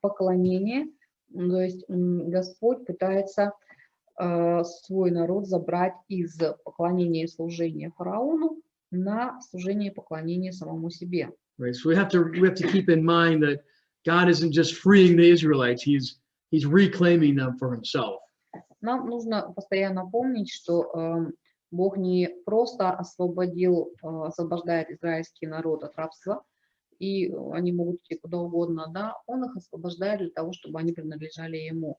поклонение, то есть Господь пытается свой народ забрать из поклонения и служения фараону на служение и поклонение самому себе. Right. So we have to keep in mind that God isn't just freeing the Israelites; He's reclaiming them for Himself. Нам нужно постоянно помнить, что Бог не просто освобождает израильский народ от рабства, и они могут идти куда угодно, да, Он их освобождает для того, чтобы они принадлежали Ему.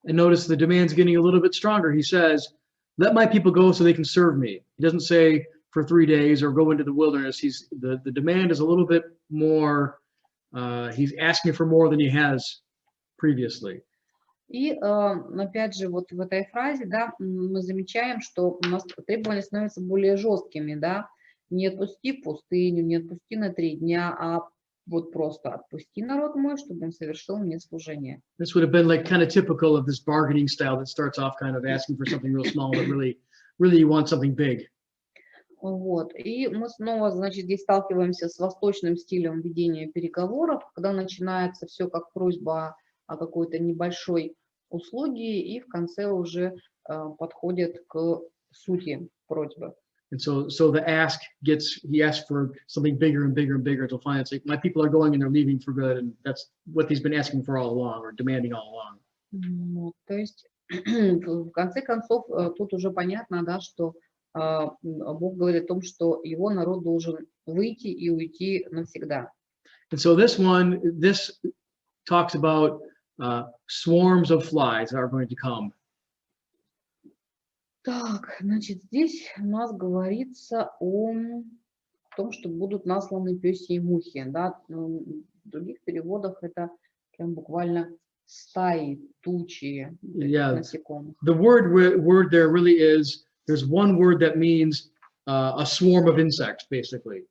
And notice the demand's getting a little bit stronger. He says, "Let my people go so they can serve me." He doesn't say for 3 days or go into the wilderness. The demand is a little bit more. He's asking for more than he has previously. И опять же, вот в этой фразе, да, мы замечаем, что у нас требования становятся более жесткими, да. Не отпусти в пустыню, не отпусти на 3 дня, а вот просто отпусти народ мой, чтобы он совершил мне служение. This would have been like kind of typical of this bargaining style that starts off kind of asking for something real small, but really you want something big. Вот. И мы снова, значит, здесь сталкиваемся с восточным стилем ведения переговоров, когда начинается все как просьба о какой-то небольшой услуге, и в конце уже подходят к сути просьбы. And so the he asks for something bigger and bigger and bigger until finally it's like, my people are going and they're leaving for good. And that's what he's been asking for all along, or demanding all along. Вот, то есть, в конце концов, тут уже понятно, да, что Бог говорит о том, что его народ должен выйти и уйти навсегда. And so this talks about swarms of flies that are going to come. Так, значит, здесь у нас говорится о том, что будут насланы пёсьи и мухи, да, в других переводах это прям буквально стаи, тучи насекомых. The word there really is, there's one word that means a swarm of insects, basically.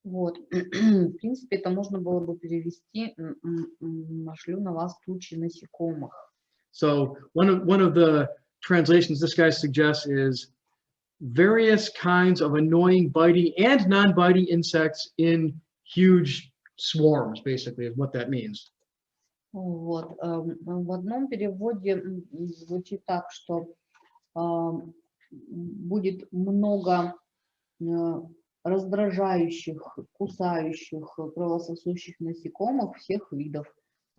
Вот, в принципе, это можно было бы перевести, нашлю на вас тучи насекомых. So one of the translations this guy suggests is various kinds of annoying biting and non-biting insects in huge swarms, basically, is what that means. Вот, в одном переводе звучит так, что будет много раздражающих, кусающих, кровососущих насекомых всех видов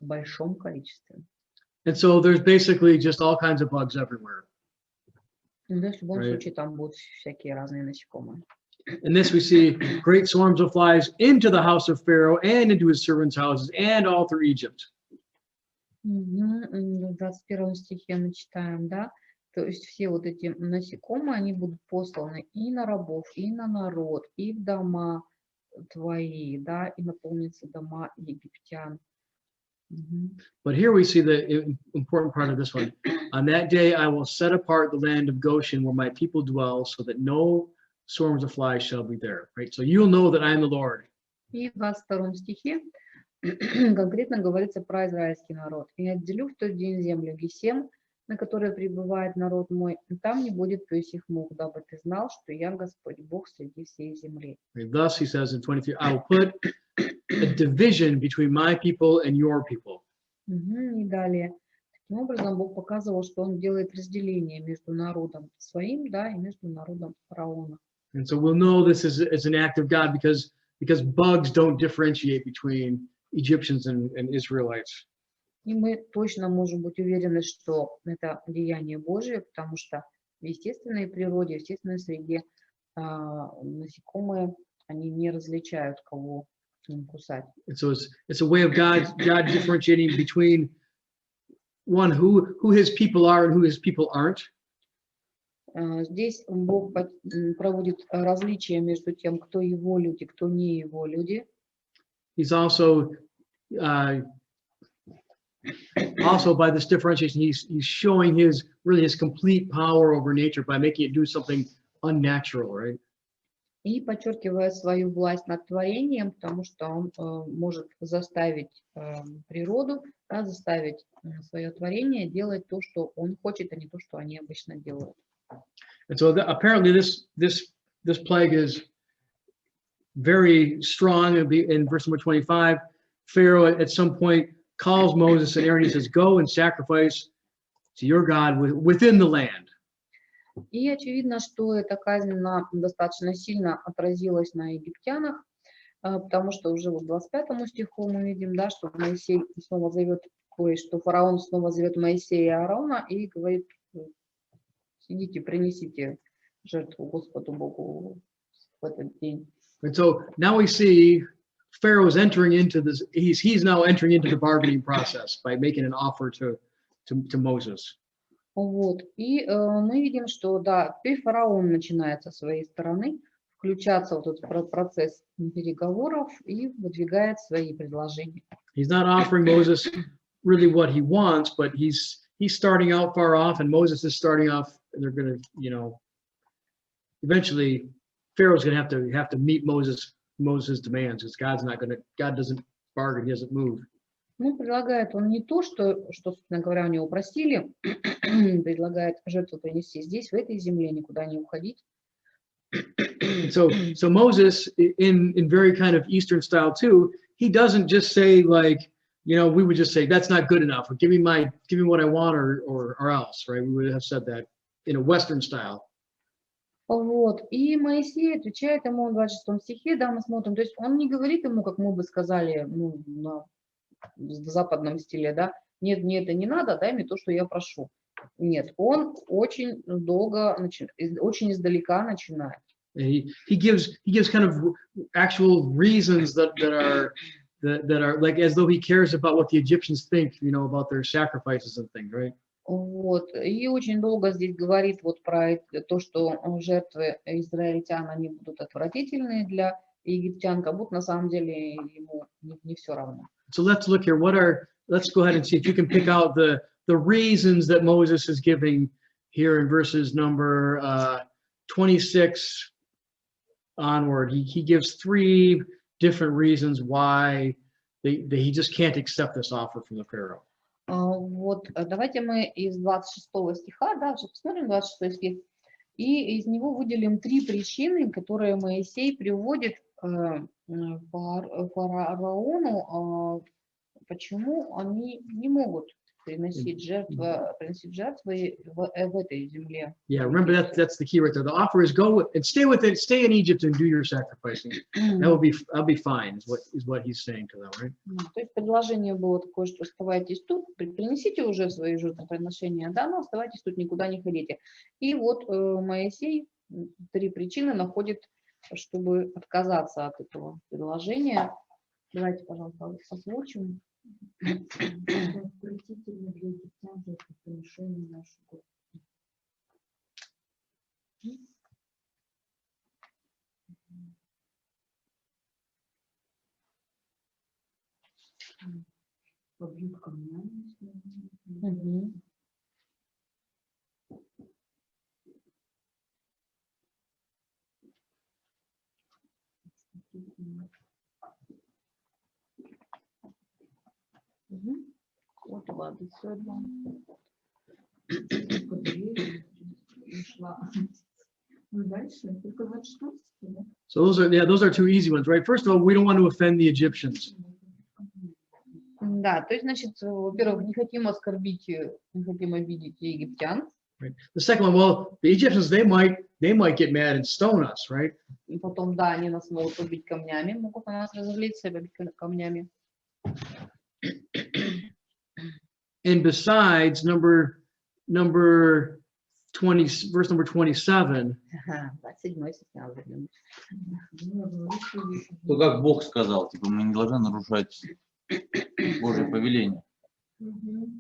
в большом количестве. And so there's basically just all kinds of bugs everywhere. В любом случае там будут всякие разные насекомые. In this we see great swarms of flies into the house of Pharaoh and into his servants' houses and all through Egypt. В 21 стихе мы читаем, да, то есть все вот эти насекомые, они будут посланы и на рабов, и на народ, и в дома твои, да, и наполнятся дома египтян. But here we see the important part of this one. On that day, I will set apart the land of Goshen where my people dwell so that no swarms of flies shall be there. Right? So you'll know that I am the Lord. И в 22 стихе конкретно говорится про израильский народ. И отделю в тот день землю Гесем, на которой пребывает народ мой, и там не будет пёсьих мух, дабы ты знал, что я Господь Бог среди всей земли. Thus, he says in 23, I will put a division between my people and your people. И далее. Таким образом, Бог показывал, что Он делает разделение между народом своим, да, и между народом фараона. And so we'll know this is an act of God because bugs don't differentiate between Egyptians and Israelites. И мы точно можем быть уверены, что это деяние Божие, потому что в естественной природе, в естественной среде насекомые, они не различают, кого им кусать. And so it's a way of God differentiating between one who his people are and who his people aren't. Здесь Бог проводит различия между тем, кто его люди, кто не его люди. He's also by this differentiation, he's showing his complete power over nature by making it do something unnatural, right? И подчеркивает свою власть над творением, потому что он может заставить природу, да, заставить свое творение делать то, что он хочет, а не то, что они обычно делают. And so apparently this plague is very strong. In verse number 25, Pharaoh at some point calls Moses and Aaron. He says, "Go and sacrifice to your God within the land." И очевидно, что эта казнь достаточно сильно отразилась на египтянах, потому что уже в 25 стиху мы видим, да, что Моисей снова зовет, что фараон снова зовет Моисея и Аарона и говорит: идите, принесите жертву Господу Богу в этот день. And so now we see Pharaoh is entering into this. He's now entering into the bargaining process by making an offer to Moses. Вот. И мы видим, что да, теперь фараон начинает со своей стороны включаться в этот процесс переговоров и выдвигает свои предложения. He's not offering Moses really what he wants, but he's starting out far off, and Moses is starting off, and they're going to, eventually Pharaoh's going to have to meet Moses' demands, because God doesn't bargain, he doesn't move. Ну, предлагает он не то, что, собственно говоря, у него просили, предлагает жертву принести здесь, в этой земле, никуда не уходить. So Moses, in very kind of Eastern style too, he doesn't just say like, we would just say that's not good enough, or give me what I want, or else, right? We would have said that in a Western style. Вот. И Моисей отвечает ему в 26 стихе, да, мы смотрим, то есть он не говорит ему, как мы бы сказали, ну, в западном стиле, да, нет, мне это не надо, дай мне то, что я прошу. Нет, он очень долго, очень издалека начинает. He gives kind of actual reasons that are like as though he cares about what the Egyptians think, you know, about their sacrifices and things, right? Вот. И очень долго здесь говорит вот про то, что жертвы израильтян, они будут отвратительные для египтян, как будто на самом деле ему не все равно. So let's look here. Let's go ahead and see if you can pick out the reasons that Moses is giving here in verses number 26 onward. He gives 3 different reasons why he just can't accept this offer from the Pharaoh. Вот, давайте мы из 26 стиха, да, посмотрим 26 стих, и из него выделим 3 причины, которые Моисей приводит фараону, почему они не могут приносить жертвы в этой земле. Yeah, remember that's the key right there. The offer is go and stay in Egypt and do your sacrificing. That'll be fine, is what he's saying to them, right? То есть предложение было такое, что оставайтесь тут, принесите уже свои жертвоприношения, да, но оставайтесь тут, никуда не ходите. И вот Моисей 3 причины находит, чтобы отказаться от этого предложения. Давайте, пожалуйста, озвучим. Отвратительно для египтян жертвоприношение нашу Господу. Побьют камнями. Вот about the third one. So those are 2 easy ones, right? First of all, we don't want to offend the Egyptians. Да, то есть, значит, во-первых, не хотим оскорбить, не хотим обидеть египтян. Right. The second one, well, the Egyptians, they might get mad and stone us, right? И потом, да, они нас могут убить камнями, могут на нас разозлиться и побить камнями. And besides, verse number 27. То, как Бог сказал, типа, мы не должны нарушать Божье повеление.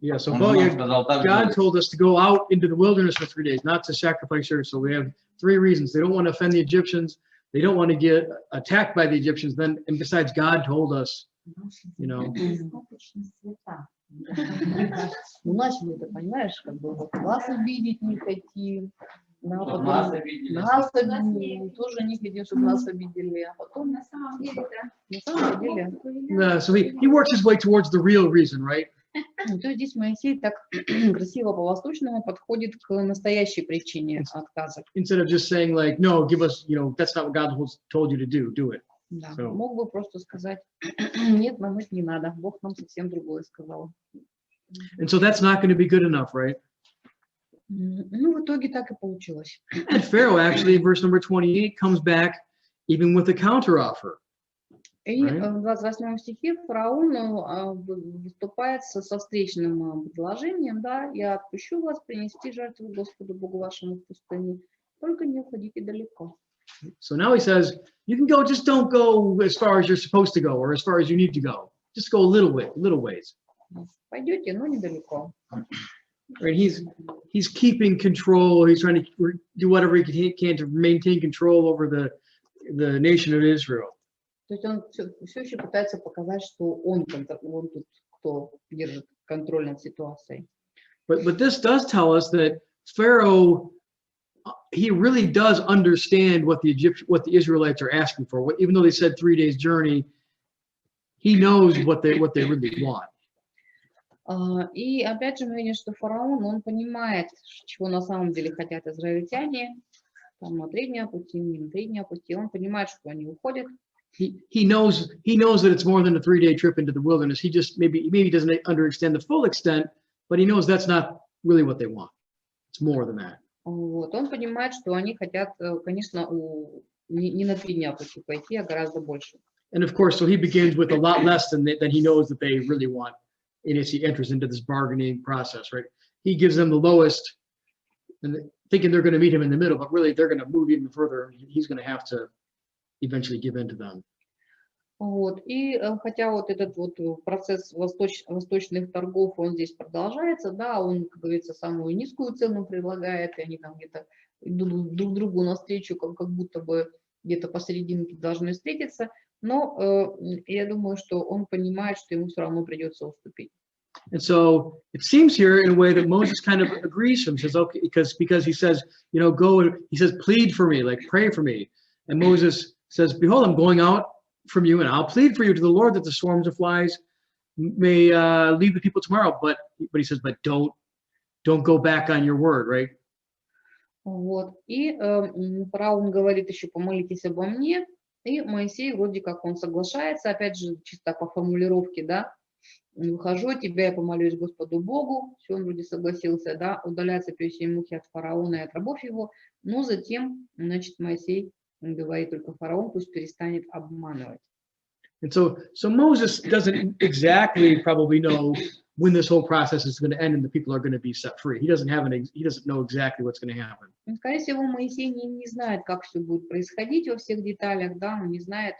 Yeah, so сказал, God told us to go out into the wilderness for 3 days, not to sacrifice here. So we have 3 reasons. They don't want to offend the Egyptians. They don't want to get attacked by the Egyptians. And besides, God told us, you know. У нас мы это, понимаешь, как бы вот вас обидеть не хотим, нас обидели, тоже не хотим, чтобы нас обидели, а потом на самом деле, No, so he works his way towards the real reason, right? То есть здесь Моисей так красиво по-восточному подходит к настоящей причине отказа. Instead of just saying like, no, give us, you know, that's not what God told you to do it. Да, мог бы просто сказать, нет, нам это не надо, Бог нам совсем другое сказал. And so that's not going to be good enough, right? Ну, в итоге так и получилось. And Pharaoh actually, in verse number 28, comes back even with a counteroffer. И в 28 стихе фараон выступает со встречным предложением, да, я отпущу вас принести жертву Господу Богу вашему в пустыне, только не уходите далеко. So now he says, you can go, just don't go as far as you're supposed to go or as far as you need to go. Just go a little ways. Пойдете, но недалеко. Right? He's keeping control. He's trying to do whatever he can to maintain control over the nation of Israel. То есть он все еще пытается показать, что он тут кто держит контроль над ситуацией. But this does tell us that Pharaoh, he really does understand what the Israelites are asking for. Even though they said 3 days journey, he knows what they really want. И опять же мы видим, что фараон, он понимает, чего на самом деле хотят израильтяне, там на 3 дня пути, не на 3 дня пути, он понимает, что они уходят. He knows that it's more than a 3-day trip into the wilderness. He just maybe doesn't understand the full extent, but he knows that's not really what they want. It's more than that. Вот. Он понимает, что они хотят, конечно, не на 3 дня пойти, а гораздо больше. And of course, so he begins with a lot less than he knows that they really want. And as he enters into this bargaining process, right? He gives them the lowest, and thinking they're going to meet him in the middle, but really they're going to move even further. He's going to have to eventually give in to them. Вот. И хотя вот этот вот процесс восточных торгов, он здесь продолжается, да, он, как говорится, самую низкую цену предлагает, и они там где-то идут друг другу навстречу, как будто бы где-то посерединке должны встретиться, но я думаю, что он понимает, что ему все равно придется уступить. And so it seems here in a way that Moses kind of agrees to him, says, okay, because he says, you know, go, he says, plead for me, like pray for me. And Moses says, behold, I'm going out from you, and I'll plead for you to the Lord that the swarms of flies may leave the people tomorrow. But he says, but don't go back on your word, right? Вот. И фараон говорит еще, помолитесь обо мне, и Моисей вроде как он соглашается, опять же, чисто по формулировке, да, выхожу от тебя, я помолюсь Господу Богу, все, он вроде согласился, да, удаляться пёсьи мухи от фараона и от рабов его, но затем, значит, Моисей говорит только фараон, пусть перестанет обманывать. And so Moses doesn't exactly probably know when this whole process is going to end and the people are going to be set free. He doesn't know exactly what's going to happen. Скорее всего, Моисей не знает, как все будет происходить во всех деталях, да, он не знает,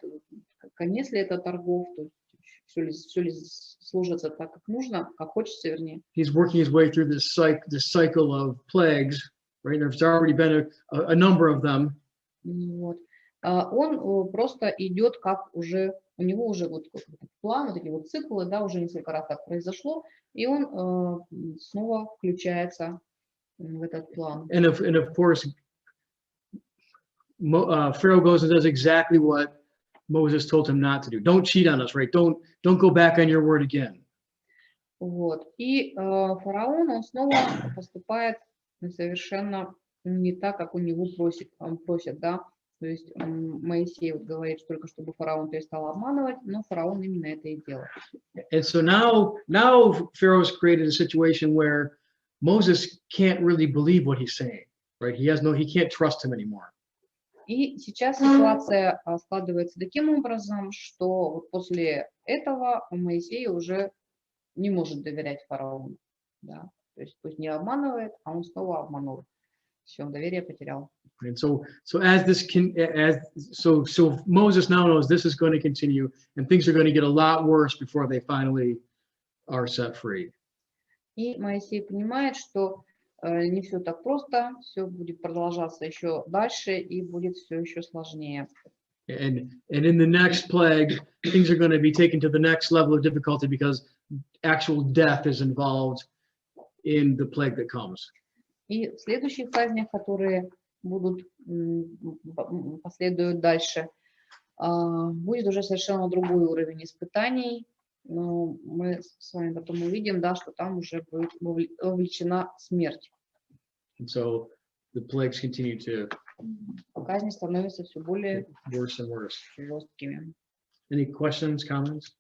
конец ли это торгов, то есть все ли сложится так, как нужно, как хочется, вернее. He's working his way through this cycle of plagues, right? There's already been a number of them. Вот. Он просто идет, как уже, у него уже вот план, вот такие вот циклы, да, уже несколько раз так произошло, и он снова включается в этот план. And of course, Pharaoh goes and does exactly what Moses told him not to do. Don't cheat on us, right? Don't go back on your word again. Вот. И фараон, он снова поступает совершенно не так, как у него просит, да. То есть Моисей вот говорит только, чтобы фараон перестал обманывать, но фараон именно это и делает. And so now Pharaoh's created a situation where Moses can't really believe what he's saying, right? He can't trust him anymore. И сейчас ситуация складывается таким образом, что вот после этого Моисей уже не может доверять фараону, да. То есть пусть не обманывает, а он снова обманул. Все, доверие потерял. And so Moses now knows this is going to continue, and things are going to get a lot worse before they finally are set free. И Моисей понимает, что не все так просто, все будет продолжаться еще дальше и будет все еще сложнее. And in the next plague, things are going to be taken to the next level of difficulty because actual death is involved in the plague that comes. И в следующих казнях, которые будут последуют дальше, будет уже совершенно другой уровень испытаний. Но мы с вами потом увидим, да, что там уже будет вовлечена смерть. And so the plagues continue to Казни становятся все более worse and worse. жесткими. Any questions, comments?